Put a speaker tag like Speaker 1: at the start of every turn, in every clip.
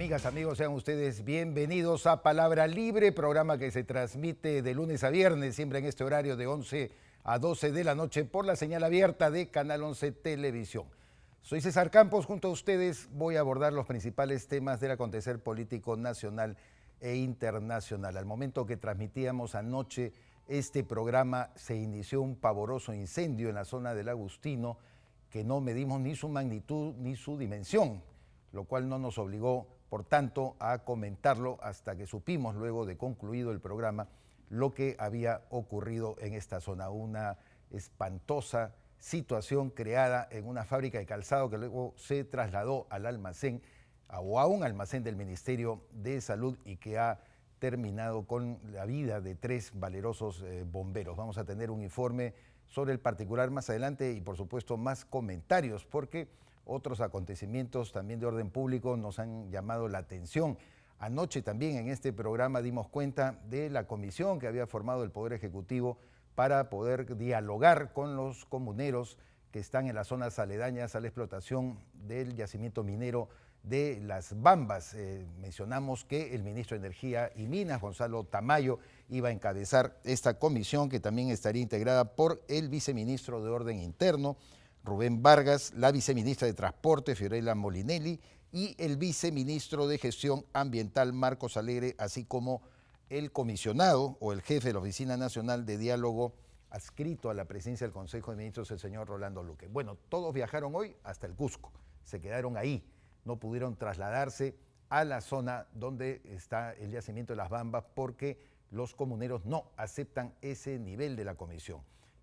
Speaker 1: Amigas, amigos, sean ustedes bienvenidos a Palabra Libre, programa que se transmite de lunes a viernes, siempre en este horario de 11 a 12 de la noche por la señal abierta de Canal 11 Televisión. Soy César Campos, junto a ustedes voy a abordar los principales temas del acontecer político nacional e internacional. Al momento que transmitíamos anoche este programa, se inició un pavoroso incendio en la zona del Agustino, que no medimos ni su magnitud ni su dimensión, lo cual no nos obligó, por tanto, a comentarlo hasta que supimos, luego de concluido el programa, lo que había ocurrido en esta zona. Una espantosa situación creada en una fábrica de calzado que luego se trasladó al almacén o a un almacén del Ministerio de Salud y que ha terminado con la vida de 3 valerosos bomberos. Vamos a tener un informe sobre el particular más adelante y, por supuesto, más comentarios, porque otros acontecimientos también de orden público nos han llamado la atención. Anoche también en este programa dimos cuenta de la comisión que había formado el Poder Ejecutivo para poder dialogar con los comuneros que están en las zonas aledañas a la explotación del yacimiento minero de Las Bambas. Mencionamos que el ministro de Energía y Minas, Gonzalo Tamayo, iba a encabezar esta comisión, que también estaría integrada por el viceministro de Orden Interno, Rubén Vargas, la viceministra de Transporte, Fiorella Molinelli, y el viceministro de Gestión Ambiental, Marcos Alegre, así como el comisionado o el jefe de la Oficina Nacional de Diálogo adscrito a la presidencia del Consejo de Ministros, el señor Rolando Luque. Bueno, todos viajaron hoy hasta el Cusco, se quedaron ahí, no pudieron trasladarse a la zona donde está el yacimiento de Las Bambas porque los comuneros no aceptan ese nivel de la comisión.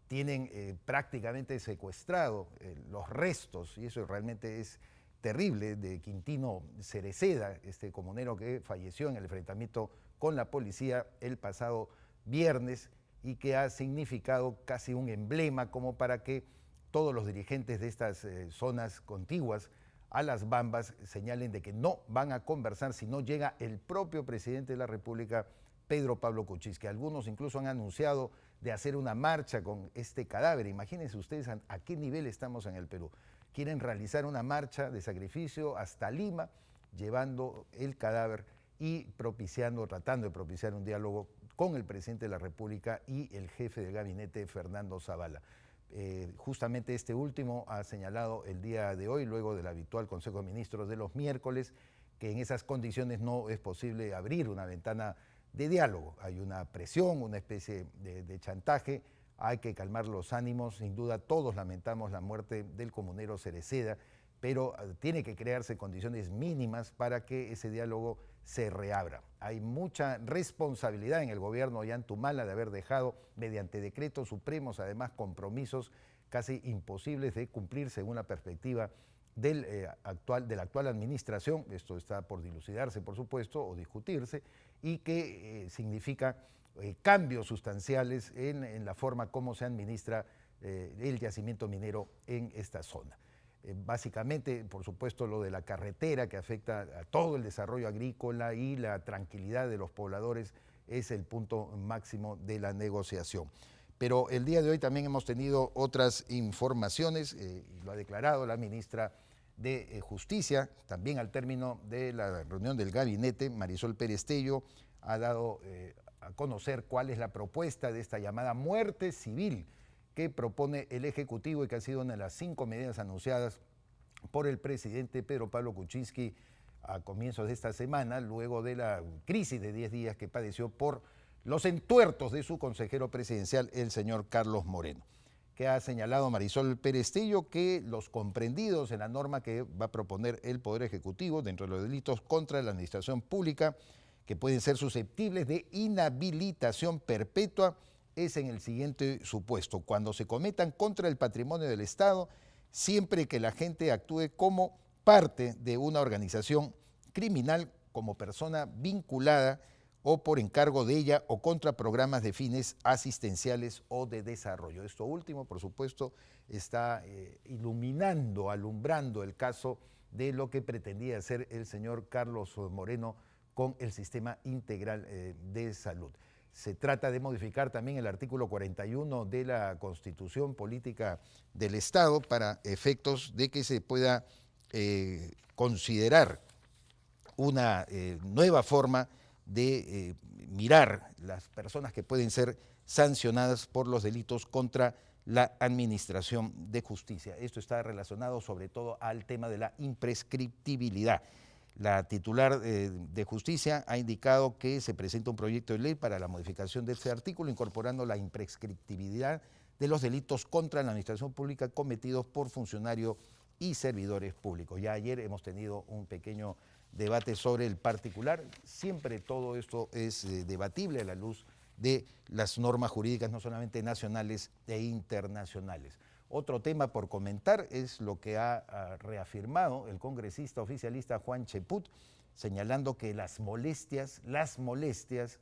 Speaker 1: Tienen prácticamente secuestrado los restos, y eso realmente es terrible, de Quintino Cereceda, este comunero que falleció en el enfrentamiento con la policía el pasado viernes y que ha significado casi un emblema como para que todos los dirigentes de estas zonas contiguas a Las Bambas señalen de que no van a conversar si no llega el propio presidente de la República, Pedro Pablo Kuczynski. Algunos incluso han anunciado de hacer una marcha con este cadáver. Imagínense ustedes a qué nivel estamos en el Perú. Quieren realizar una marcha de sacrificio hasta Lima, llevando el cadáver y tratando de propiciar un diálogo con el presidente de la República y el jefe de gabinete, Fernando Zavala. Justamente este último ha señalado el día de hoy, luego del habitual Consejo de Ministros de los miércoles, que en esas condiciones no es posible abrir una ventana de diálogo. Hay una presión, una especie de chantaje, hay que calmar los ánimos. Sin duda todos lamentamos la muerte del comunero Cereceda, pero tiene que crearse condiciones mínimas para que ese diálogo se reabra. Hay mucha responsabilidad en el gobierno de Ollantumala de haber dejado mediante decretos supremos, además, compromisos casi imposibles de cumplir según la perspectiva de la actual administración. Esto está por dilucidarse, por supuesto, o discutirse, y que significa cambios sustanciales en la forma como se administra el yacimiento minero en esta zona. Básicamente, por supuesto, lo de la carretera que afecta a todo el desarrollo agrícola y la tranquilidad de los pobladores es el punto máximo de la negociación. Pero el día de hoy también hemos tenido otras informaciones, y lo ha declarado la ministra de Justicia, también al término de la reunión del gabinete. Marisol Pérez Tello ha dado a conocer cuál es la propuesta de esta llamada muerte civil que propone el Ejecutivo y que ha sido una de las 5 medidas anunciadas por el presidente Pedro Pablo Kuczynski a comienzos de esta semana, luego de la crisis de 10 días que padeció por los entuertos de su consejero presidencial, el señor Carlos Moreno, que ha señalado Marisol Pérez Tello que los comprendidos en la norma que va a proponer el Poder Ejecutivo dentro de los delitos contra la administración pública que pueden ser susceptibles de inhabilitación perpetua es en el siguiente supuesto: cuando se cometan contra el patrimonio del Estado, siempre que la gente actúe como parte de una organización criminal, como persona vinculada o por encargo de ella o contra programas de fines asistenciales o de desarrollo. Esto último, por supuesto, está alumbrando el caso de lo que pretendía hacer el señor Carlos Moreno con el sistema integral de salud. Se trata de modificar también el artículo 41 de la Constitución Política del Estado para efectos de que se pueda considerar una nueva forma de mirar las personas que pueden ser sancionadas por los delitos contra la administración de justicia. Esto está relacionado sobre todo al tema de la imprescriptibilidad. La titular de Justicia ha indicado que se presenta un proyecto de ley para la modificación de este artículo, incorporando la imprescriptibilidad de los delitos contra la administración pública cometidos por funcionarios y servidores públicos. Ya ayer hemos tenido un pequeño debate sobre el particular. Siempre todo esto es debatible a la luz de las normas jurídicas, no solamente nacionales e internacionales. Otro tema por comentar es lo que ha reafirmado el congresista oficialista Juan Cheput, señalando que las molestias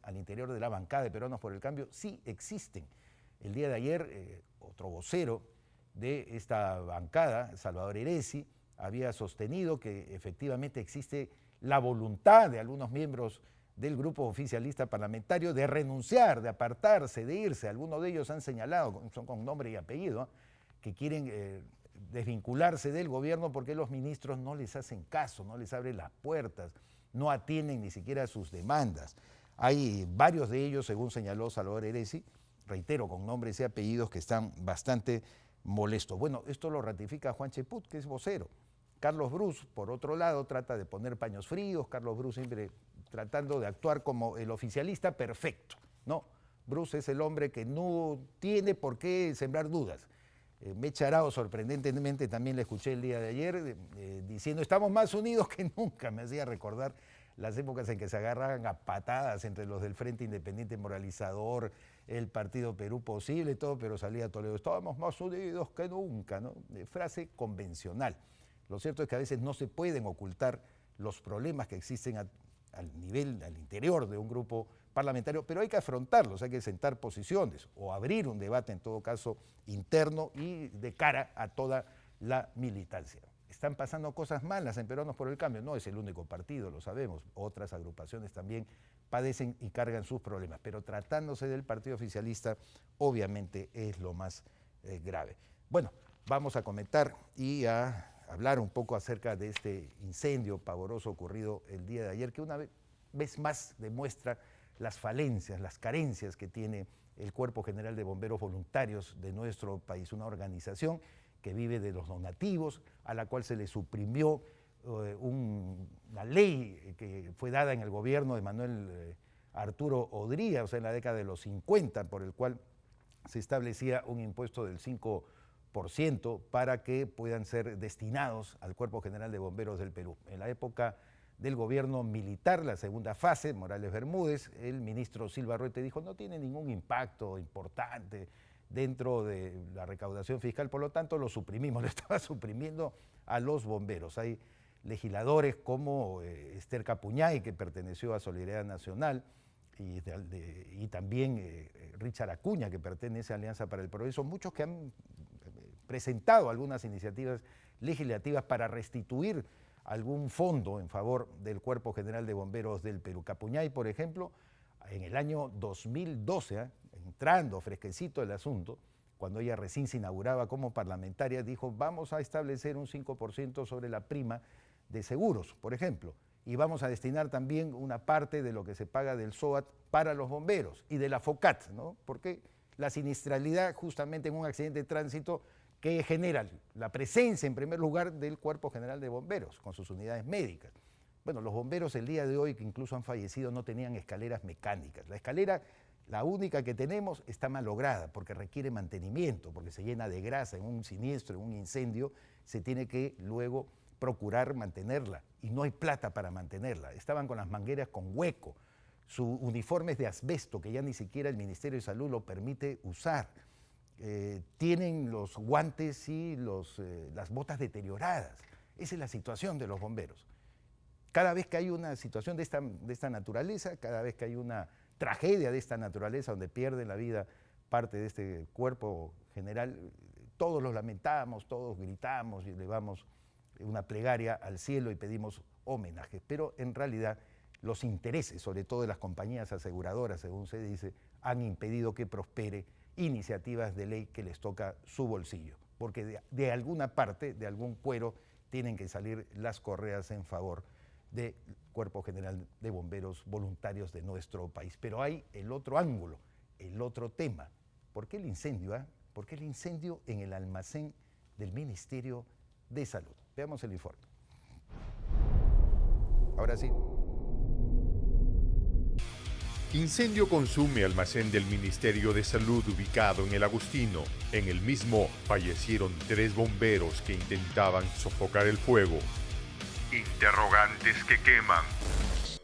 Speaker 1: al interior de la bancada de Peruanos por el Cambio sí existen. El día de ayer, otro vocero de esta bancada, Salvador Heresi, había sostenido que efectivamente existe la voluntad de algunos miembros del grupo oficialista parlamentario de renunciar, de apartarse, de irse. Algunos de ellos han señalado, son con nombre y apellido, que quieren desvincularse del gobierno porque los ministros no les hacen caso, no les abren las puertas, no atienden ni siquiera sus demandas. Hay varios de ellos, según señaló Salvador Heresi, reitero, con nombres y apellidos que están bastante molestos. Bueno, esto lo ratifica Juan Cheput, que es vocero. Carlos Brus, por otro lado, trata de poner paños fríos. Carlos Brus siempre tratando de actuar como el oficialista perfecto. No, Brus es el hombre que no tiene por qué sembrar dudas. Mecha Arao, sorprendentemente, también le escuché el día de ayer diciendo estamos más unidos que nunca. Me hacía recordar las épocas en que se agarraban a patadas entre los del Frente Independiente Moralizador, el Partido Perú Posible, todo, pero salía Toledo, estábamos más unidos que nunca, ¿no? Frase convencional. Lo cierto es que a veces no se pueden ocultar los problemas que existen al interior de un grupo parlamentario, pero hay que afrontarlos, hay que sentar posiciones o abrir un debate, en todo caso, interno y de cara a toda la militancia. Están pasando cosas malas en Peruanos por el Cambio, no es el único partido, lo sabemos, otras agrupaciones también padecen y cargan sus problemas, pero tratándose del partido oficialista, obviamente es lo más grave. Bueno, vamos a comentar y a hablar un poco acerca de este incendio pavoroso ocurrido el día de ayer, que una vez más demuestra las falencias, las carencias que tiene el Cuerpo General de Bomberos Voluntarios de nuestro país, una organización que vive de los donativos, a la cual se le suprimió una ley que fue dada en el gobierno de Manuel Arturo Odría, o sea, en la década de los 50, por el cual se establecía un impuesto del 5% para que puedan ser destinados al Cuerpo General de Bomberos del Perú. En la época del gobierno militar, la segunda fase, Morales Bermúdez, el ministro Silva Ruete dijo no tiene ningún impacto importante dentro de la recaudación fiscal, por lo tanto lo suprimimos, lo estaba suprimiendo a los bomberos. Hay legisladores como Esther Capuñay, que perteneció a Solidaridad Nacional, y también Richard Acuña, que pertenece a Alianza para el Progreso, muchos que han presentado algunas iniciativas legislativas para restituir algún fondo en favor del Cuerpo General de Bomberos del Perú. Capuñay, por ejemplo, en el año 2012, entrando fresquecito el asunto, cuando ella recién se inauguraba como parlamentaria, dijo vamos a establecer un 5% sobre la prima de seguros, por ejemplo, y vamos a destinar también una parte de lo que se paga del SOAT para los bomberos y de la FOCAT, ¿no? Porque la siniestralidad justamente en un accidente de tránsito que genera la presencia en primer lugar del Cuerpo General de Bomberos con sus unidades médicas. Bueno, los bomberos el día de hoy, que incluso han fallecido, no tenían escaleras mecánicas. La escalera, la única que tenemos, está malograda porque requiere mantenimiento, porque se llena de grasa en un siniestro, en un incendio, se tiene que luego procurar mantenerla y no hay plata para mantenerla. Estaban con las mangueras con hueco, su uniforme es de asbesto que ya ni siquiera el Ministerio de Salud lo permite usar. Tienen los guantes y las botas deterioradas. Esa es la situación de los bomberos. Cada vez que hay una situación de esta naturaleza, cada vez que hay una tragedia de esta naturaleza donde pierde la vida parte de este cuerpo general, todos los lamentamos, todos gritamos y elevamos una plegaria al cielo y pedimos homenajes, pero en realidad los intereses, sobre todo de las compañías aseguradoras, según se dice, han impedido que prospere iniciativas de ley que les toca su bolsillo, porque de alguna parte, de algún cuero, tienen que salir las correas en favor del Cuerpo General de Bomberos Voluntarios de nuestro país. Pero hay el otro ángulo, el otro tema. ¿Por qué el incendio? ¿Por qué el incendio en el almacén del Ministerio de Salud? Veamos el informe. Ahora sí.
Speaker 2: Incendio consume almacén del Ministerio de Salud ubicado en El Agustino. En el mismo fallecieron 3 bomberos que intentaban sofocar el fuego. Interrogantes que queman.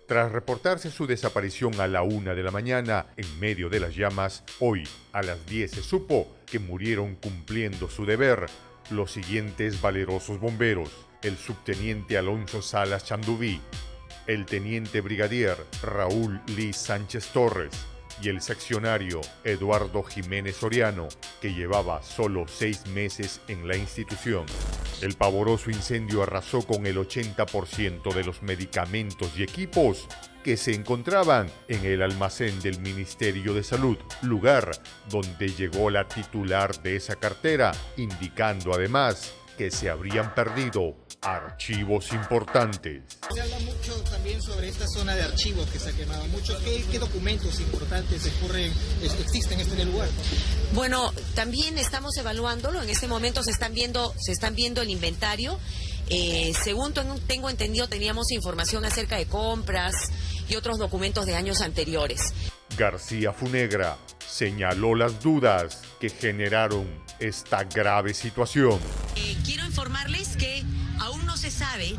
Speaker 2: Tras reportarse su desaparición a la 1 de la mañana en medio de las llamas, hoy a las 10 se supo que murieron cumpliendo su deber los siguientes valerosos bomberos: el subteniente Alonso Salas Chanduví, el teniente brigadier Raúl Liz Sánchez Torres y el seccionario Eduardo Jiménez Soriano, que llevaba solo 6 meses en la institución. El pavoroso incendio arrasó con el 80% de los medicamentos y equipos que se encontraban en el almacén del Ministerio de Salud, lugar donde llegó la titular de esa cartera, indicando además que se habrían perdido archivos importantes.
Speaker 3: Se habla mucho también sobre esta zona de archivos que se ha quemado mucho. ¿Qué documentos importantes existen en el lugar?
Speaker 4: Bueno, también estamos evaluándolo. En este momento se están viendo el inventario. Según tengo entendido, teníamos información acerca de compras y otros documentos de años anteriores.
Speaker 2: García Funegra señaló las dudas que generaron esta grave situación.
Speaker 4: Quiero informarles que aún no se sabe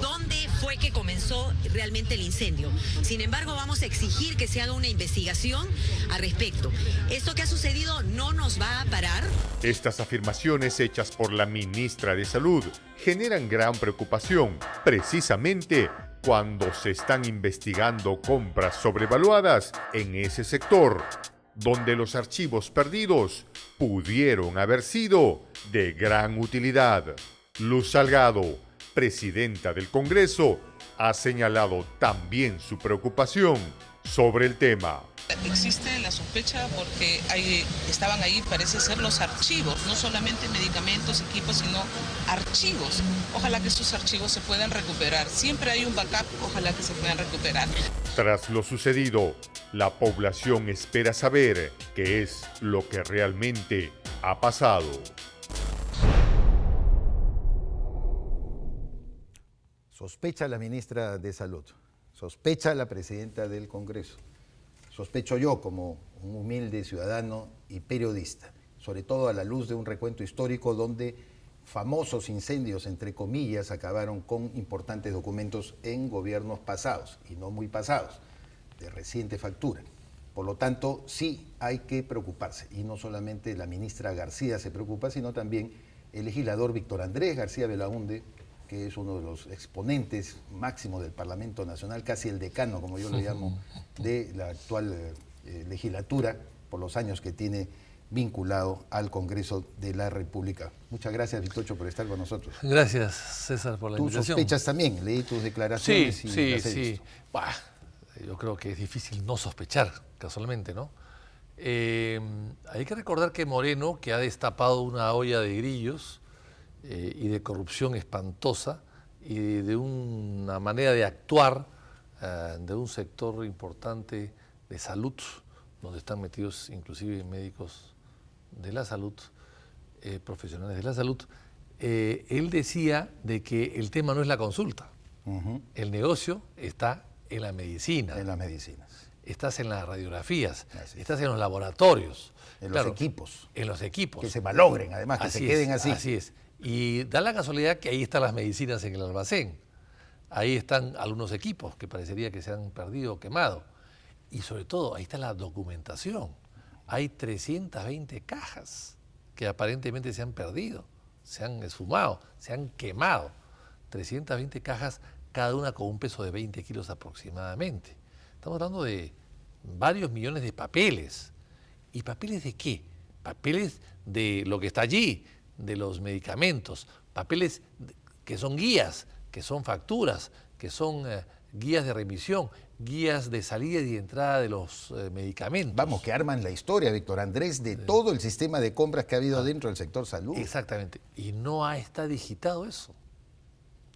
Speaker 4: dónde fue que comenzó realmente el incendio. Sin embargo, vamos a exigir que se haga una investigación al respecto. Esto que ha sucedido no nos va a parar.
Speaker 2: Estas afirmaciones hechas por la ministra de Salud generan gran preocupación, precisamente cuando se están investigando compras sobrevaluadas en ese sector, donde los archivos perdidos pudieron haber sido de gran utilidad. Luz Salgado, presidenta del Congreso, ha señalado también su preocupación sobre el tema.
Speaker 5: Existe la sospecha porque estaban ahí, parece ser, los archivos, no solamente medicamentos, equipos, sino archivos. Ojalá que esos archivos se puedan recuperar. Siempre hay un backup, ojalá que se puedan recuperar.
Speaker 2: Tras lo sucedido, la población espera saber qué es lo que realmente ha pasado.
Speaker 1: Sospecha la ministra de Salud, sospecha la presidenta del Congreso, sospecho yo como un humilde ciudadano y periodista, sobre todo a la luz de un recuento histórico donde famosos incendios, entre comillas, acabaron con importantes documentos en gobiernos pasados, y no muy pasados, de reciente factura. Por lo tanto, sí hay que preocuparse, y no solamente la ministra García se preocupa, sino también el legislador Víctor Andrés García Belaúnde, que es uno de los exponentes máximos del Parlamento Nacional, casi el decano, como yo lo llamo, de la actual legislatura, por los años que tiene vinculado al Congreso de la República. Muchas gracias, Vitocho, por estar con nosotros.
Speaker 6: Gracias, César, por la invitación.
Speaker 1: Tú sospechas también, leí tus declaraciones.
Speaker 6: Sí. Bah, yo creo que es difícil no sospechar, casualmente, ¿no? Hay que recordar que Moreno, que ha destapado una olla de grillos y de corrupción espantosa y de una manera de actuar de un sector importante de salud, donde están metidos inclusive médicos de la salud, profesionales de la salud, él decía de que el tema no es la consulta. El negocio está en la medicina.
Speaker 1: En las medicinas.
Speaker 6: Estás en las radiografías, estás en los laboratorios.
Speaker 1: En los equipos.
Speaker 6: En los equipos.
Speaker 1: Que se malogren, además, que se queden así.
Speaker 6: Así es. Y da la casualidad que ahí están las medicinas en el almacén. Ahí están algunos equipos que parecería que se han perdido o quemado. Y sobre todo, ahí está la documentación. Hay 320 cajas que aparentemente se han perdido, se han esfumado, se han quemado. 320 cajas, cada una con un peso de 20 kilos aproximadamente. Estamos hablando de varios millones de papeles. ¿Y papeles de qué? Papeles de lo que está allí, de los medicamentos, papeles que son guías, que son facturas, que son guías de remisión, guías de salida y de entrada de los medicamentos.
Speaker 1: Vamos, que arman la historia, Víctor Andrés, de todo el sistema de compras que ha habido dentro del sector salud.
Speaker 6: Exactamente. Y no está digitado eso.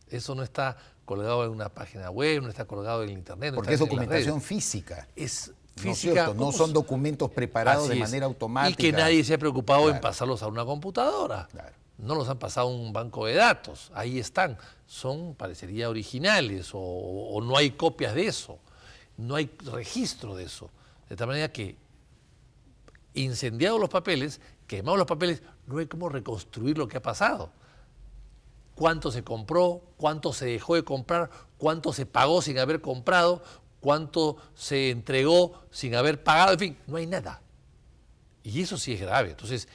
Speaker 6: Eso no está colgado en una página web, no está colgado en el internet. No
Speaker 1: Porque es
Speaker 6: está en las
Speaker 1: documentación
Speaker 6: redes.
Speaker 1: física.
Speaker 6: Es
Speaker 1: ¿No es
Speaker 6: física.
Speaker 1: cierto? No son documentos preparados de manera automática.
Speaker 6: Y que nadie se ha preocupado
Speaker 1: Claro.
Speaker 6: en pasarlos a una computadora.
Speaker 1: Claro.
Speaker 6: No los han pasado a un banco de datos. Ahí están. Son, parecería, originales o no hay copias de eso. No hay registro de eso. De tal manera que, incendiados los papeles, quemados los papeles, no hay cómo reconstruir lo que ha pasado. Cuánto se compró, cuánto se dejó de comprar, cuánto se pagó sin haber comprado, cuánto se entregó sin haber pagado, en fin, no hay nada. Y eso sí es grave. Entonces,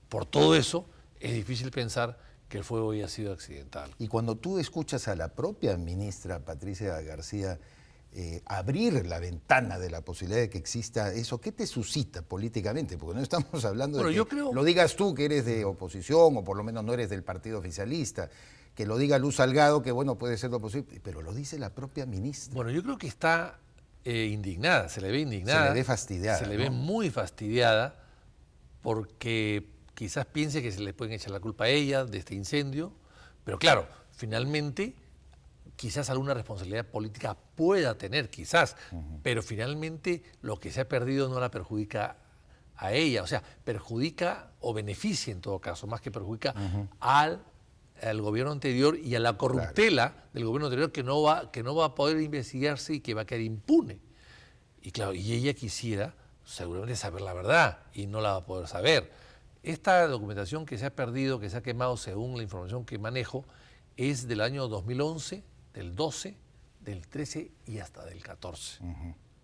Speaker 6: por todo eso, es difícil pensar que el fuego haya sido accidental.
Speaker 1: Y cuando tú escuchas a la propia ministra Patricia García abrir la ventana de la posibilidad de que exista eso, ¿qué te suscita políticamente? Porque no estamos hablando de que lo digas tú, que eres de oposición, o por lo menos no eres del partido oficialista, que lo diga Luz Salgado, que bueno, puede ser lo posible, pero lo dice la propia ministra.
Speaker 6: Bueno, yo creo que está indignada, se le ve indignada.
Speaker 1: Se le ve fastidiada.
Speaker 6: Se le ve muy fastidiada porque quizás piense que se le pueden echar la culpa a ella de este incendio, pero claro, finalmente quizás alguna responsabilidad política pueda tener, quizás, pero finalmente lo que se ha perdido no la perjudica a ella, o sea, perjudica o beneficia en todo caso, más que perjudica al gobierno anterior y a la corruptela del gobierno anterior que no va a poder investigarse y que va a quedar impune. Y claro, y ella quisiera seguramente saber la verdad y no la va a poder saber. Esta documentación que se ha perdido, que se ha quemado según la información que manejo, es del año 2011, del 12, del 13 y hasta del 14.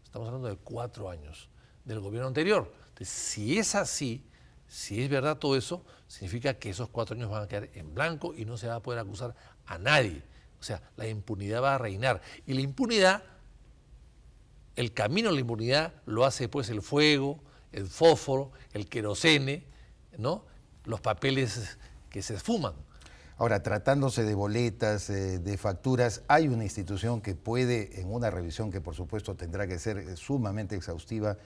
Speaker 6: Estamos hablando de 4 años del gobierno anterior. Entonces, si es así, si es verdad todo eso, significa que esos 4 años van a quedar en blanco y no se va a poder acusar a nadie. O sea, la impunidad va a reinar. Y la impunidad, el camino a la impunidad lo hace pues el fuego, el fósforo, el querosene, ¿no? Los papeles que se esfuman.
Speaker 1: Ahora, tratándose de boletas, de facturas, hay una institución que puede, en una revisión que por supuesto tendrá que ser sumamente exhaustiva,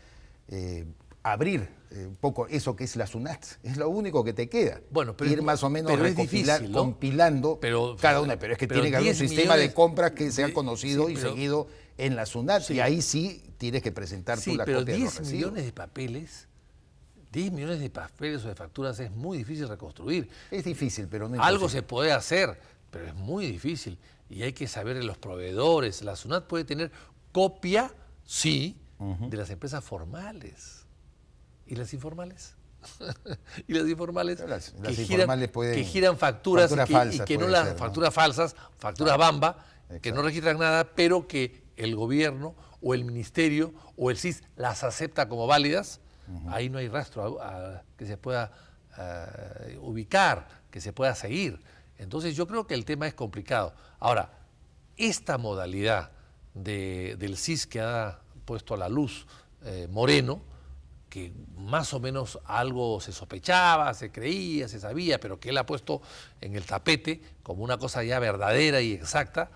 Speaker 1: abrir un poco eso que es la SUNAT. Es lo único que te queda.
Speaker 6: Bueno, pero
Speaker 1: ir más o menos
Speaker 6: es difícil, ¿no?
Speaker 1: compilando cada una. Pero es que tiene que haber un sistema de compras que sea conocido y seguido en la SUNAT. Y ahí sí tienes que presentar tú la copia de los recibos.
Speaker 6: 10 millones de papeles... 10 millones de papeles o de facturas es muy difícil reconstruir.
Speaker 1: Es difícil, pero no
Speaker 6: algo
Speaker 1: imposible.
Speaker 6: se puede hacer, pero es muy difícil. Y hay que saber de los proveedores. La SUNAT puede tener copia, sí, de las empresas formales. ¿Y las informales? Y las informales, que giran facturas y que no las facturas falsas, facturas bamba, que no registran nada, pero que el gobierno o el ministerio o el CIS las acepta como válidas. Ahí no hay rastro que se pueda ubicar, que se pueda seguir. Entonces yo creo que el tema es complicado. Ahora, esta modalidad del CIS que ha puesto a la luz Moreno, que más o menos algo se sospechaba, se creía, se sabía, pero que él ha puesto en el tapete como una cosa ya verdadera y exacta,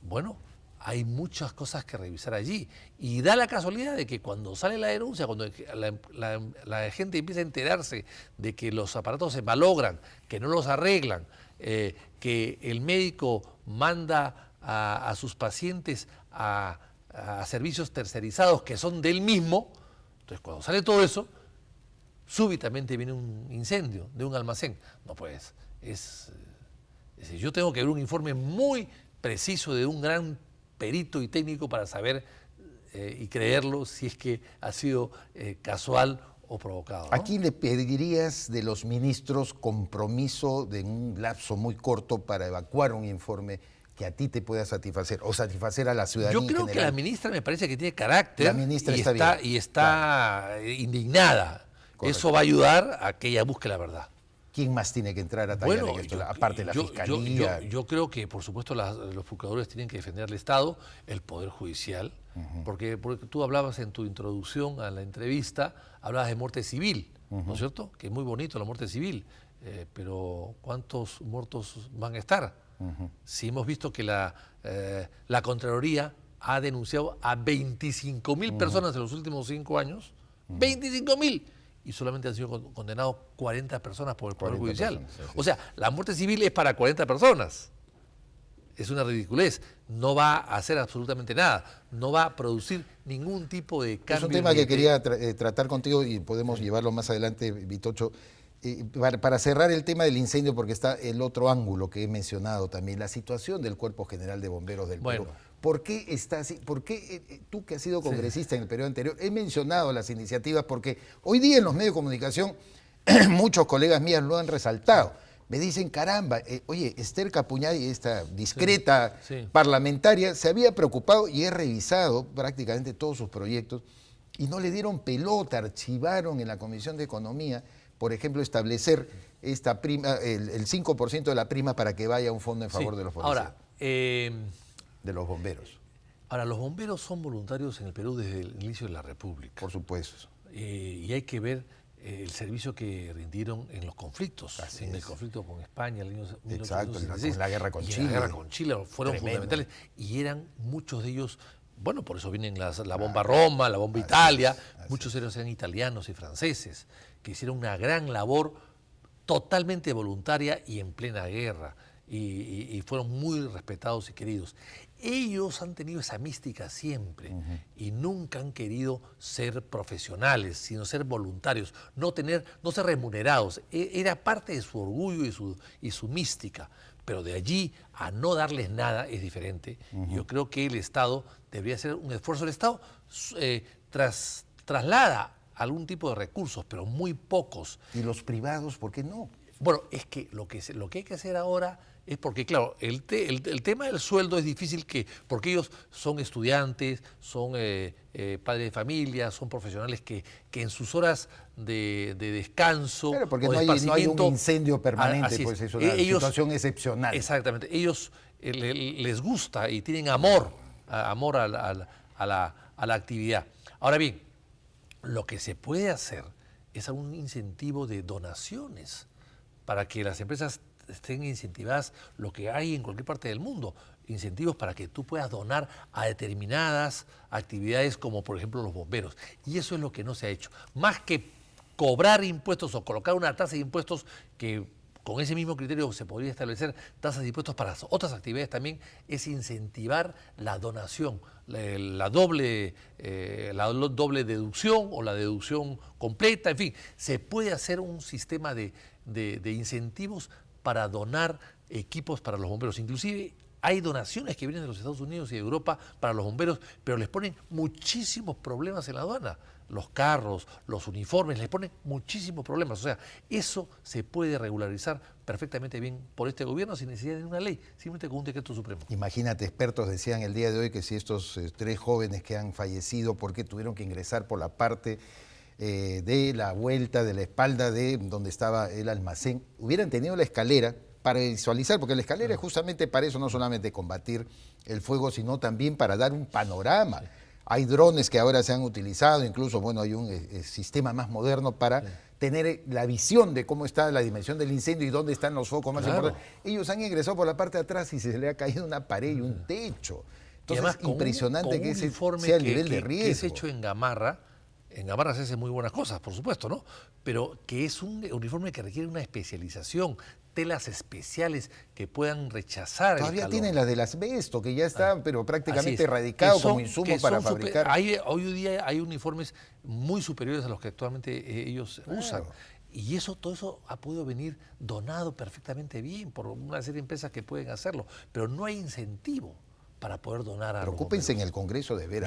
Speaker 6: bueno, hay muchas cosas que revisar allí. Y da la casualidad de que cuando sale la denuncia, cuando la gente empieza a enterarse de que los aparatos se malogran, que no los arreglan, que el médico manda a sus pacientes a servicios tercerizados que son del mismo, entonces cuando sale todo eso, súbitamente viene un incendio de un almacén. No, pues, yo tengo que ver un informe muy preciso de un gran perito y técnico para saber y creerlo si es que ha sido casual o provocado, ¿no?
Speaker 1: Aquí le pedirías de los ministros compromiso de un lapso muy corto para evacuar un informe que a ti te pueda satisfacer o satisfacer a la ciudadanía.
Speaker 6: Yo creo que la ministra me parece que tiene carácter.
Speaker 1: La ministra
Speaker 6: y está indignada. Correcto. Eso va a ayudar a que ella busque la verdad.
Speaker 1: ¿Quién más tiene que entrar a tallar en esto? Aparte de la Fiscalía.
Speaker 6: Yo creo que, por supuesto, los procuradores tienen que defender al Estado, el Poder Judicial, porque tú hablabas en tu introducción a la entrevista, hablabas de muerte civil, ¿no es cierto? Que es muy bonito la muerte civil, pero ¿cuántos muertos van a estar? Si hemos visto que la Contraloría ha denunciado a 25.000 personas en los últimos 5 años, 25.000. Y solamente han sido condenados 40 personas por el Poder Judicial. O sea, la muerte civil es para 40 personas. es una ridiculez. No va a hacer absolutamente nada. No va a producir ningún tipo de cambio.
Speaker 1: Es un tema que quería tratar contigo y podemos llevarlo más adelante, Vitocho. Para cerrar el tema del incendio, porque está el otro ángulo que he mencionado también, la situación del Cuerpo General de Bomberos del Perú. ¿Por qué está así? ¿Por qué tú, que has sido congresista en el periodo anterior, he mencionado las iniciativas? Porque hoy día en los medios de comunicación muchos colegas míos lo han resaltado. Me dicen, caramba, oye, Esther Capuñay, esta discreta parlamentaria, se había preocupado y he revisado prácticamente todos sus proyectos y no le dieron pelota, archivaron en la Comisión de Economía, por ejemplo, establecer esta prima, el 5% de la prima para que vaya a un fondo en favor de los policías.
Speaker 6: Ahora,
Speaker 1: de los bomberos.
Speaker 6: Ahora, los bomberos son voluntarios en el Perú desde el inicio de la República.
Speaker 1: Por supuesto.
Speaker 6: Y hay que ver el servicio que rindieron en los conflictos, el conflicto con España, el año 1966,
Speaker 1: con la guerra con Chile.
Speaker 6: La guerra con Chile fueron
Speaker 1: Tremendo.
Speaker 6: fundamentales y eran muchos de ellos, bueno, por eso vienen la bomba Roma, la bomba Italia, muchos de ellos eran italianos y franceses, que hicieron una gran labor totalmente voluntaria y en plena guerra, y fueron muy respetados y queridos. Ellos han tenido esa mística siempre y nunca han querido ser profesionales, sino ser voluntarios, no ser remunerados. Era parte de su orgullo y su mística, pero de allí a no darles nada es diferente. Yo creo que el Estado debería hacer un esfuerzo. El Estado traslada algún tipo de recursos, pero muy pocos.
Speaker 1: ¿Y los privados, por qué no?
Speaker 6: Bueno, es que lo que hay que hacer ahora es porque, claro, el tema del sueldo es difícil porque ellos son estudiantes, son padres de familia, son profesionales que en sus horas de descanso.
Speaker 1: Claro, porque
Speaker 6: o
Speaker 1: no hay un incendio permanente,
Speaker 6: es.
Speaker 1: pues es una situación excepcional.
Speaker 6: Exactamente. Ellos les gusta y tienen amor a la actividad. Ahora bien, lo que se puede hacer es un incentivo de donaciones para que las empresas estén incentivadas, lo que hay en cualquier parte del mundo, incentivos para que tú puedas donar a determinadas actividades como por ejemplo los bomberos. Y eso es lo que no se ha hecho. Más que cobrar impuestos o colocar una tasa de impuestos que con ese mismo criterio se podría establecer tasas de impuestos para otras actividades también, es incentivar la donación, la doble deducción o la deducción completa, en fin, se puede hacer un sistema de incentivos para donar equipos para los bomberos. Inclusive hay donaciones que vienen de los Estados Unidos y de Europa para los bomberos, pero les ponen muchísimos problemas en la aduana. Los carros, los uniformes, les ponen muchísimos problemas. O sea, eso se puede regularizar perfectamente bien por este gobierno sin necesidad de una ley, simplemente con un decreto supremo.
Speaker 1: Imagínate, expertos decían el día de hoy que si estos 3 jóvenes que han fallecido porque tuvieron que ingresar por la parte de la vuelta de la espalda de donde estaba el almacén, hubieran tenido la escalera para visualizar, porque la escalera es justamente para eso, no solamente combatir el fuego, sino también para dar un panorama. Hay drones que ahora se han utilizado, incluso bueno, hay un sistema más moderno para tener la visión de cómo está la dimensión del incendio y dónde están los focos más importantes. Ellos han ingresado por la parte de atrás y se le ha caído una pared y un techo. Entonces, además, impresionante que ese sea el nivel de riesgo.
Speaker 6: Que es hecho en Gamarra. En Gamarra se hacen muy buenas cosas, por supuesto, ¿no? Pero que es un uniforme que requiere una especialización, telas especiales que puedan rechazar
Speaker 1: Todavía
Speaker 6: el calor.
Speaker 1: tienen las del asbesto, que ya están pero prácticamente erradicado como insumo para fabricar.
Speaker 6: Hoy día hay uniformes muy superiores a los que actualmente ellos usan. Y todo eso ha podido venir donado perfectamente bien por una serie de empresas que pueden hacerlo, pero no hay incentivo para poder donar a los
Speaker 1: Preocúpense en
Speaker 6: bomberos.
Speaker 1: el Congreso de ver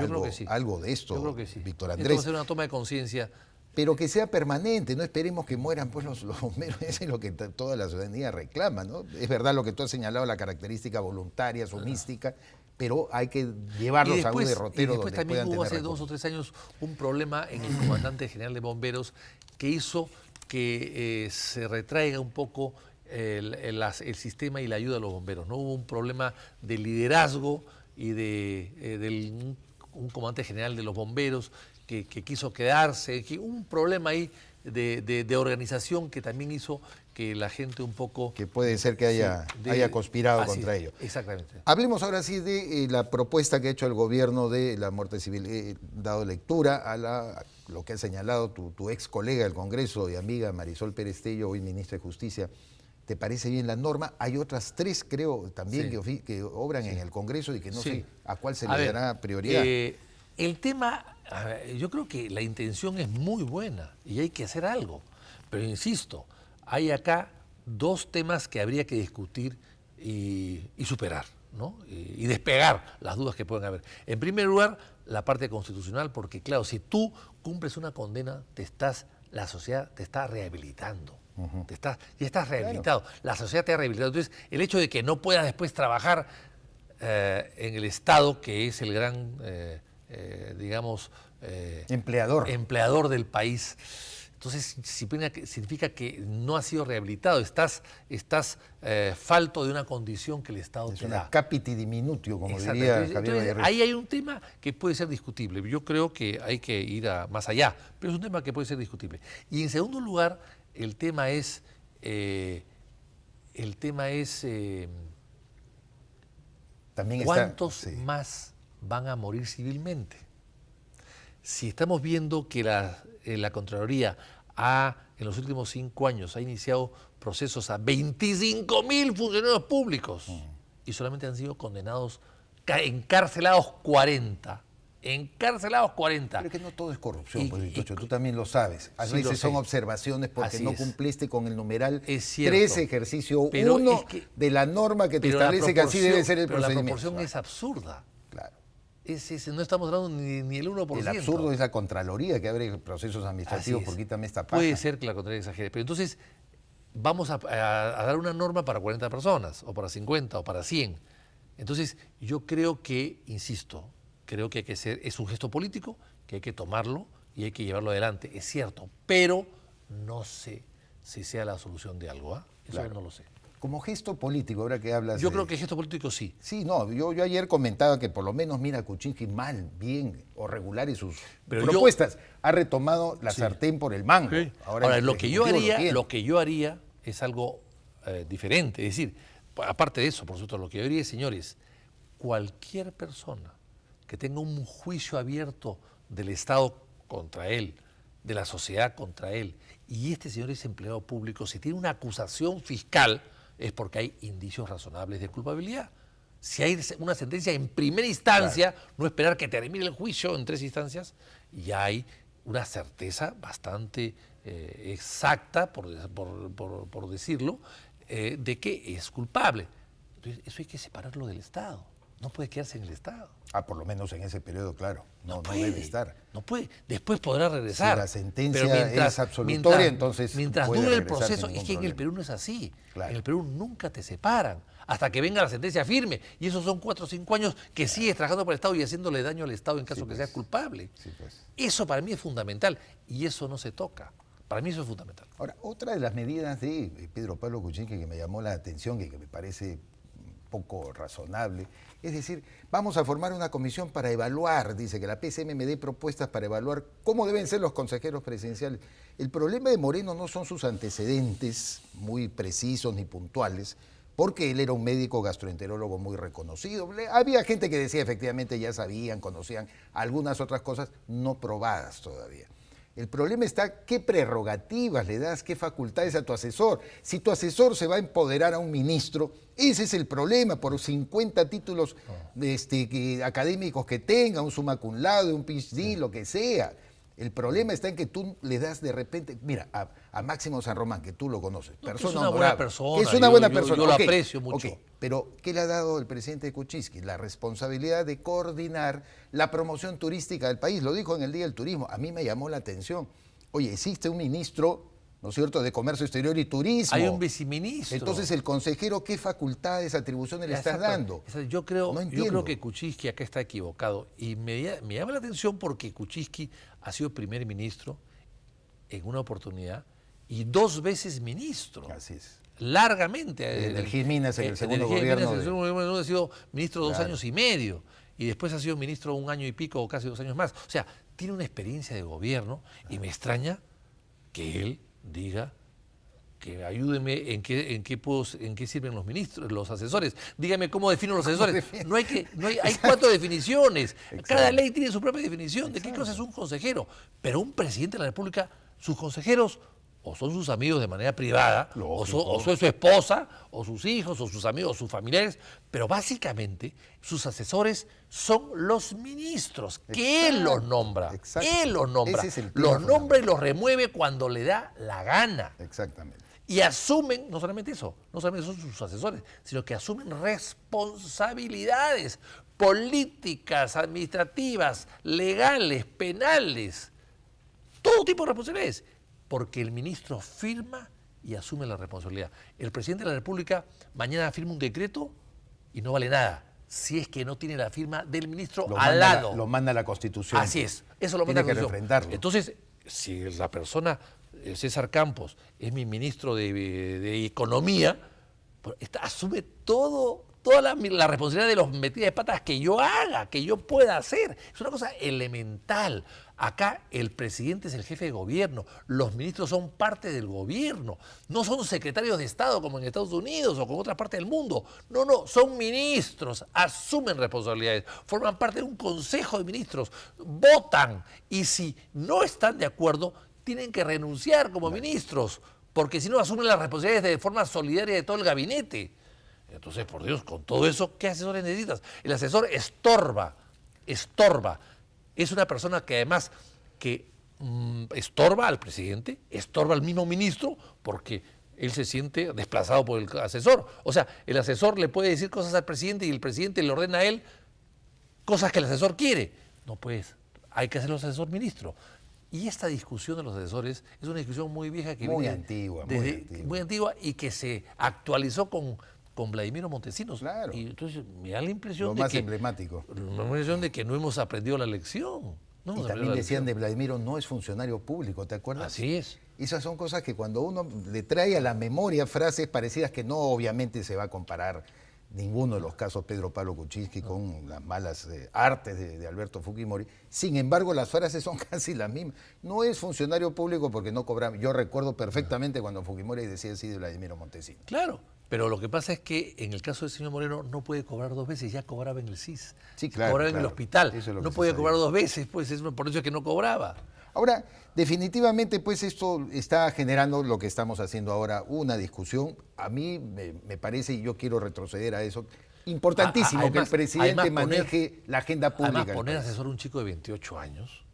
Speaker 1: algo de esto,
Speaker 6: Yo creo que sí.
Speaker 1: Víctor
Speaker 6: Esto
Speaker 1: Andrés.
Speaker 6: va a ser una toma de conciencia.
Speaker 1: Pero que sea permanente, no esperemos que mueran pues los bomberos, eso es lo que toda la ciudadanía reclama, ¿no? Es verdad lo que tú has señalado, la característica voluntaria, su mística, pero hay que llevarlos a un derrotero donde puedan tener
Speaker 6: también hubo hace
Speaker 1: recursos.
Speaker 6: 2 o 3 años un problema en el comandante general de bomberos que hizo que se retraiga un poco el sistema y la ayuda a los bomberos, ¿no? Hubo un problema de liderazgo y de un comandante general de los bomberos que quiso quedarse, un problema ahí de organización que también hizo que la gente un poco...
Speaker 1: Que puede ser que haya conspirado contra ello.
Speaker 6: Exactamente.
Speaker 1: Hablemos ahora sí de la propuesta que ha hecho el gobierno de la muerte civil. He dado lectura a lo que ha señalado tu ex colega del Congreso y amiga Marisol Pérez Tello, hoy ministra de Justicia, ¿Te parece bien la norma? Hay otras 3, creo, también que obran en el Congreso y que no sé a cuál se le dará prioridad.
Speaker 6: El tema, yo creo que la intención es muy buena y hay que hacer algo. Pero insisto, hay acá 2 temas que habría que discutir y superar, ¿no? Y despegar las dudas que pueden haber. En primer lugar, la parte constitucional, porque claro, si tú cumples una condena, la sociedad te está rehabilitando. Ya estás rehabilitado. Claro. La sociedad te ha rehabilitado. Entonces, el hecho de que no puedas después trabajar en el Estado, que es el gran, empleador del país, entonces significa que no has sido rehabilitado, estás falto de una condición que el Estado te da.
Speaker 1: Es una capiti diminutio, como diría Javier Vallarrez.
Speaker 6: Ahí hay un tema que puede ser discutible. Yo creo que hay que ir más allá, pero es un tema que puede ser discutible. Y en segundo lugar, el tema es
Speaker 1: también
Speaker 6: ¿cuántos más van a morir civilmente? Si estamos viendo que la Contraloría en los últimos 5 años ha iniciado procesos a 25.000 funcionarios públicos y solamente han sido condenados, encarcelados 40. Encarcelados 40.
Speaker 1: Pero es que no todo es corrupción, pues, Vitocho, tú también lo sabes. A veces son observaciones porque no cumpliste con el numeral 13, ejercicio 1 de la norma que te establece que así debe ser el procedimiento.
Speaker 6: Pero la proporción es absurda.
Speaker 1: Claro.
Speaker 6: No estamos hablando ni el 1%.
Speaker 1: El absurdo es la Contraloría que abre procesos administrativos por quítame esta paja.
Speaker 6: Puede ser que la Contraloría exagere, pero entonces vamos a dar una norma para 40 personas, o para 50, o para 100. Entonces yo creo que, insisto, creo que es un gesto político, que hay que tomarlo y hay que llevarlo adelante, es cierto, pero no sé si sea la solución de algo, Eso claro. No lo sé.
Speaker 1: Como gesto político, ahora que hablas...
Speaker 6: Yo creo que gesto político sí.
Speaker 1: Sí, no, yo ayer comentaba que por lo menos mira Kuczynski mal, bien o regular en sus propuestas. Ha retomado la sartén por el mango.
Speaker 6: Sí. Ahora lo que yo haría es algo diferente, es decir, aparte de eso, por supuesto, lo que yo haría, señores, cualquier persona que tenga un juicio abierto del Estado contra él, de la sociedad contra él, y este señor es empleado público, si tiene una acusación fiscal, es porque hay indicios razonables de culpabilidad. Si hay una sentencia en primera instancia, claro, no esperar que termine el juicio en 3 instancias, ya hay una certeza bastante exacta, por decirlo, de que es culpable. Entonces, eso hay que separarlo del Estado. No puede quedarse en el Estado.
Speaker 1: Por lo menos en ese periodo, claro. No debe estar.
Speaker 6: No puede. Después podrá regresar.
Speaker 1: Si la sentencia es absolutoria, entonces
Speaker 6: mientras dure el proceso, es que en el Perú no es así. Claro. En el Perú nunca te separan hasta que venga la sentencia firme. Y esos son 4 o 5 años que sigues trabajando para el Estado y haciéndole daño al Estado en caso que sea culpable. Sí, pues. Eso para mí es fundamental y eso no se toca. Para mí eso es fundamental.
Speaker 1: Ahora, otra de las medidas de Pedro Pablo Kuczynski que me llamó la atención y que me parece poco razonable, es decir, vamos a formar una comisión para evaluar, dice que la PCM me dé propuestas para evaluar cómo deben ser los consejeros presidenciales. El problema de Moreno no son sus antecedentes muy precisos ni puntuales, porque él era un médico gastroenterólogo muy reconocido. Había gente que decía efectivamente ya sabían, conocían algunas otras cosas no probadas todavía. El problema está qué prerrogativas le das, qué facultades a tu asesor. Si tu asesor se va a empoderar a un ministro, ese es el problema, por 50 títulos académicos que tenga, un summa cum laude, un PhD, lo que sea. El problema está en que tú le das de repente, mira, a Máximo San Román, que tú lo conoces, persona
Speaker 6: es una
Speaker 1: honorable,
Speaker 6: buena persona.
Speaker 1: Es una buena persona.
Speaker 6: Yo lo aprecio mucho.
Speaker 1: Pero, ¿qué le ha dado el presidente Kuczynski? La responsabilidad de coordinar la promoción turística del país. Lo dijo en el Día del Turismo. A mí me llamó la atención. Oye, existe un ministro, ¿no es cierto?, de Comercio Exterior y Turismo.
Speaker 6: Hay un viceministro.
Speaker 1: Entonces, el consejero, ¿qué facultades, atribuciones le estás dando?
Speaker 6: Yo creo que Kuczynski acá está equivocado. Y me llama la atención porque Kuczynski ha sido primer ministro en una oportunidad y 2 veces ministro.
Speaker 1: Así es.
Speaker 6: Largamente.
Speaker 1: Energía y Minas en el segundo gobierno.
Speaker 6: Ha sido ministro 2 años y medio. Y después ha sido ministro 1 año y pico o casi 2 años más. O sea, tiene una experiencia de gobierno y me extraña que él diga que ayúdeme en qué sirven los ministros, los asesores. Dígame cómo defino los asesores. Hay 4 definiciones. Exacto. Cada ley tiene su propia definición de qué cosa es un consejero. Pero un presidente de la República, sus consejeros o son sus amigos de manera privada, o son su esposa, o sus hijos, o sus amigos, o sus familiares, pero básicamente sus asesores son los ministros, que él los nombra.
Speaker 1: Exacto.
Speaker 6: Él los nombra.
Speaker 1: Ese es el tema
Speaker 6: Los nombra y
Speaker 1: fundamental.
Speaker 6: los remueve cuando le da la gana.
Speaker 1: Exactamente.
Speaker 6: Y asumen, no solamente eso, no solamente son sus asesores, sino que asumen responsabilidades políticas, administrativas, legales, penales, todo tipo de responsabilidades, porque el ministro firma y asume la responsabilidad. El presidente de la República mañana firma un decreto y no vale nada, si es que no tiene la firma del ministro al lado.
Speaker 1: Lo manda la Constitución.
Speaker 6: Así es, eso lo manda
Speaker 1: Tiene
Speaker 6: la
Speaker 1: que
Speaker 6: Constitución.
Speaker 1: refrendarlo.
Speaker 6: Entonces, si la persona, César Campos, es mi ministro de Economía, pues, asume toda la responsabilidad de los metidas de patas que yo haga, que yo pueda hacer. Es una cosa elemental. Acá el presidente es el jefe de gobierno, los ministros son parte del gobierno, no son secretarios de Estado como en Estados Unidos o como en otras partes del mundo. No, son ministros, asumen responsabilidades, forman parte de un consejo de ministros, votan y si no están de acuerdo, tienen que renunciar como ministros, porque si no asumen las responsabilidades de forma solidaria de todo el gabinete. Entonces, por Dios, con todo eso, ¿qué asesores necesitas? El asesor estorba. Es una persona que además estorba al presidente, estorba al mismo ministro, porque él se siente desplazado por el asesor. O sea, el asesor le puede decir cosas al presidente y el presidente le ordena a él cosas que el asesor quiere. No, pues, hay que hacer los asesor ministro. Y esta discusión de los asesores es una discusión muy vieja que
Speaker 1: Muy antigua
Speaker 6: y que se actualizó con Vladimiro Montesinos.
Speaker 1: Claro.
Speaker 6: Y entonces me da la impresión
Speaker 1: Lo
Speaker 6: de
Speaker 1: más
Speaker 6: que
Speaker 1: emblemático.
Speaker 6: me da la impresión de que no hemos aprendido la lección. No
Speaker 1: Y
Speaker 6: hemos aprendido
Speaker 1: también
Speaker 6: la
Speaker 1: decían de
Speaker 6: lección.
Speaker 1: Vladimiro, no es funcionario público, ¿te acuerdas?
Speaker 6: Así es.
Speaker 1: Esas son cosas que cuando uno le trae a la memoria frases parecidas que no obviamente se va a comparar ninguno de los casos Pedro Pablo Kuczynski con las malas artes de Alberto Fujimori. Sin embargo, las frases son casi las mismas. No es funcionario público porque no cobraba. Yo recuerdo perfectamente cuando Fujimori decía así de Vladimiro Montesinos.
Speaker 6: Claro, pero lo que pasa es que en el caso del señor Moreno no puede cobrar 2 veces, ya cobraba en el CIS,
Speaker 1: Sí, claro,
Speaker 6: cobraba en el
Speaker 1: claro.
Speaker 6: hospital,
Speaker 1: Eso es lo
Speaker 6: no
Speaker 1: que se
Speaker 6: podía
Speaker 1: sabía.
Speaker 6: cobrar 2 veces, pues por eso es que no cobraba.
Speaker 1: Ahora, definitivamente, pues esto está generando lo que estamos haciendo ahora, una discusión. A mí me parece, y yo quiero retroceder a eso, importantísimo que el
Speaker 6: Además,
Speaker 1: presidente maneje la agenda pública.
Speaker 6: Además,
Speaker 1: del
Speaker 6: poner
Speaker 1: país.
Speaker 6: asesor a un chico de 28 años,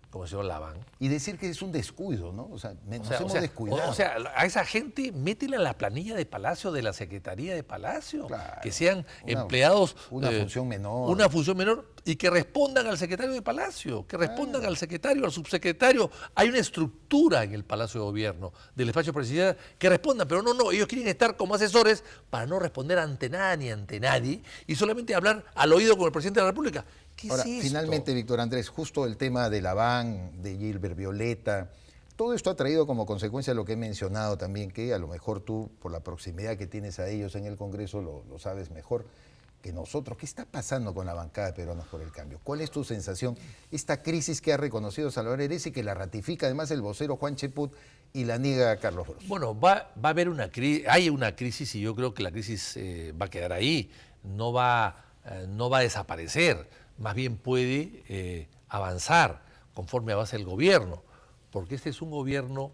Speaker 6: como el señor Laván.
Speaker 1: Y decir que es un descuido, ¿no? O sea, nos
Speaker 6: O
Speaker 1: hemos
Speaker 6: sea,
Speaker 1: descuidado.
Speaker 6: o sea, a esa gente métela en la planilla de Palacio, de la Secretaría de Palacio,
Speaker 1: Claro.
Speaker 6: que sean
Speaker 1: Una-
Speaker 6: empleados.
Speaker 1: una función menor.
Speaker 6: Una función menor y que respondan al secretario de Palacio, que respondan al secretario, al subsecretario. Hay una estructura en el Palacio de Gobierno, del despacho presidencial, que respondan, pero no, ellos quieren estar como asesores para no responder ante nada ni ante nadie y solamente hablar al oído con el presidente de la República. ¿Qué
Speaker 1: Ahora,
Speaker 6: es esto?
Speaker 1: finalmente, Víctor Andrés, justo el tema de Laván, de Gilbert Violeta, todo esto ha traído como consecuencia lo que he mencionado también, que a lo mejor tú, por la proximidad que tienes a ellos en el Congreso, lo sabes mejor que nosotros. ¿Qué está pasando con la bancada de Peruanos por el Cambio? ¿Cuál es tu sensación? Esta crisis que ha reconocido Salvador Heresi, que la ratifica además el vocero Juan Cheput y la niega Carlos Bros.
Speaker 6: Bueno, va a haber hay una crisis y yo creo que la crisis va a quedar ahí, no va a desaparecer, más bien puede avanzar conforme avance el gobierno, porque este es un gobierno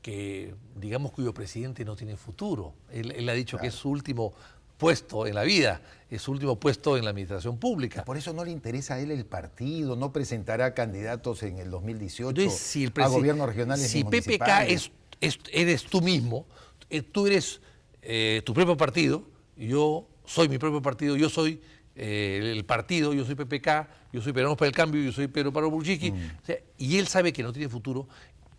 Speaker 6: que, digamos, cuyo presidente no tiene futuro. Él ha dicho que es su último puesto en la vida, es su último puesto en la administración pública.
Speaker 1: Por eso no le interesa a él el partido, no presentará candidatos en el 2018
Speaker 6: Entonces, si el
Speaker 1: a gobiernos regionales
Speaker 6: si
Speaker 1: ni
Speaker 6: PPK
Speaker 1: municipales.
Speaker 6: eres tú mismo, tú eres tu propio partido, yo soy mi propio partido, yo soy el partido, yo soy PPK, yo soy Peruanos por el Cambio, yo soy Pedro Pablo Kuczynski, o sea, y él sabe que no tiene futuro,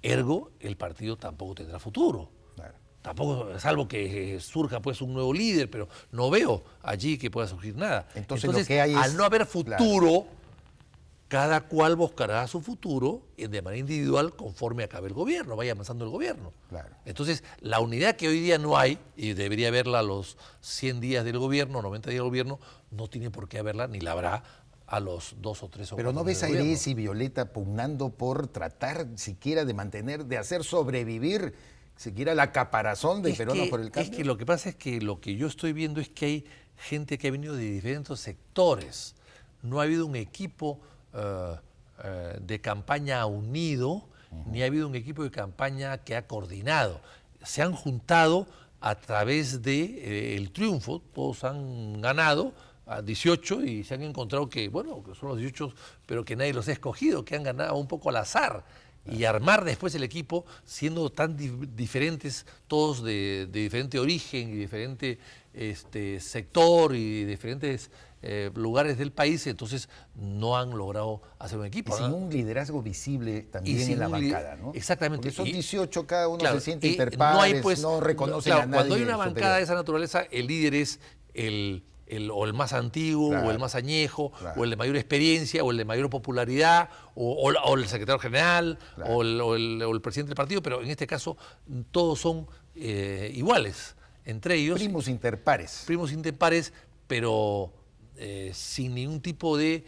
Speaker 6: ergo el partido tampoco tendrá futuro.
Speaker 1: Claro.
Speaker 6: Tampoco, salvo que surja pues un nuevo líder, pero no veo allí que pueda surgir nada.
Speaker 1: Entonces, lo que hay es-
Speaker 6: al no haber futuro, cada cual buscará su futuro de manera individual conforme acabe el gobierno, vaya avanzando el gobierno.
Speaker 1: Claro.
Speaker 6: Entonces, la unidad que hoy día no hay, y debería haberla a los 100 días del gobierno, 90 días del gobierno, no tiene por qué haberla, ni la habrá a los 2 o 3 o 4
Speaker 1: Pero no ves a
Speaker 6: del gobierno.
Speaker 1: Heresi y Violeta pugnando por tratar siquiera de mantener, de hacer sobrevivir siquiera la caparazón de Peruanos por el Cambio.
Speaker 6: Es que lo que pasa es que lo que yo estoy viendo es que hay gente que ha venido de diferentes sectores. No ha habido un equipo de campaña unido ni ha habido un equipo de campaña que ha coordinado. Se han juntado a través del triunfo, todos han ganado a 18 y se han encontrado que, bueno, que son los 18, pero que nadie los ha escogido, que han ganado un poco al azar. Y armar después el equipo siendo tan diferentes, todos de diferente origen y diferente sector y diferentes lugares del país, entonces no han logrado hacer un equipo.
Speaker 1: Y sin un liderazgo visible también en la bancada, ¿no?
Speaker 6: Exactamente.
Speaker 1: Porque son 18, cada uno
Speaker 6: claro,
Speaker 1: se siente interpares, no reconoce a nadie.
Speaker 6: Cuando hay una bancada
Speaker 1: superior.
Speaker 6: de esa naturaleza, el líder es o el más antiguo,
Speaker 1: Claro,
Speaker 6: o el más añejo,
Speaker 1: claro.
Speaker 6: o el de mayor experiencia, o el de mayor popularidad, o el secretario general,
Speaker 1: Claro.
Speaker 6: o el presidente del partido, pero en este caso todos son iguales entre ellos.
Speaker 1: Primus inter pares.
Speaker 6: Primos impares, pero sin ningún tipo de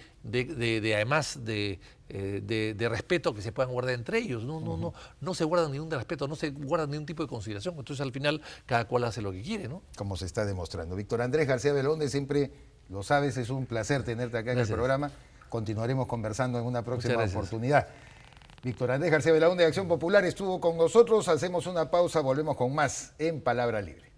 Speaker 6: respeto que se puedan guardar entre ellos. No se guardan ningún respeto, no se guardan ningún tipo de consideración. Entonces al final cada cual hace lo que quiere, ¿no?
Speaker 1: Como se está demostrando. Víctor Andrés García Belaúnde, siempre lo sabes, es un placer tenerte acá en
Speaker 6: Gracias.
Speaker 1: el programa. Continuaremos conversando en una próxima
Speaker 6: Muchas gracias.
Speaker 1: oportunidad. Víctor Andrés García Belaúnde de Acción Popular estuvo con nosotros. Hacemos una pausa, volvemos con más en Palabra Libre.